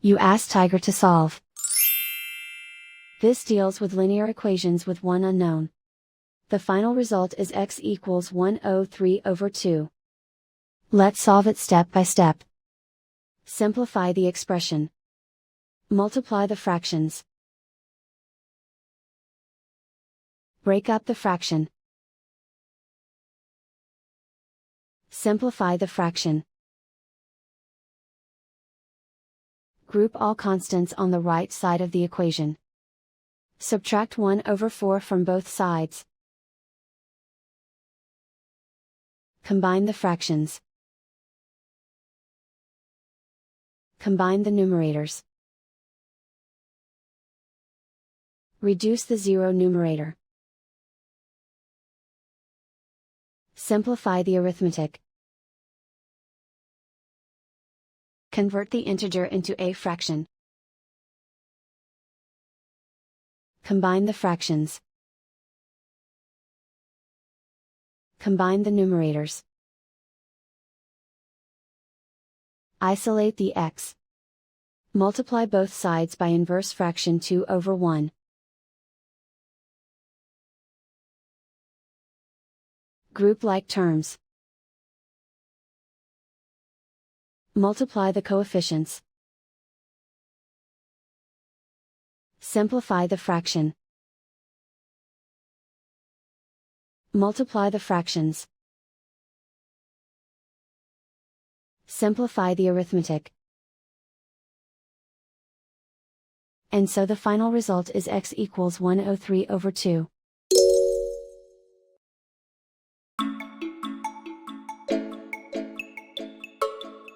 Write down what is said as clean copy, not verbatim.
You ask Tiger to solve. This deals with linear equations with one unknown. The final result is x equals 103/2. Let's solve it step by step. Simplify the expression. Multiply the fractions. Break up the fraction. Simplify the fraction. Group all constants on the right side of the equation. Subtract 1/4 from both sides. Combine the fractions. Combine the numerators. Reduce the zero numerator. Simplify the arithmetic. Convert the integer into a fraction. Combine the fractions. Combine the numerators. Isolate the x. Multiply both sides by inverse fraction 2/1. Group like terms. Multiply the coefficients. Simplify the fraction. Multiply the fractions. Simplify the arithmetic. And so the final result is x equals 103/2.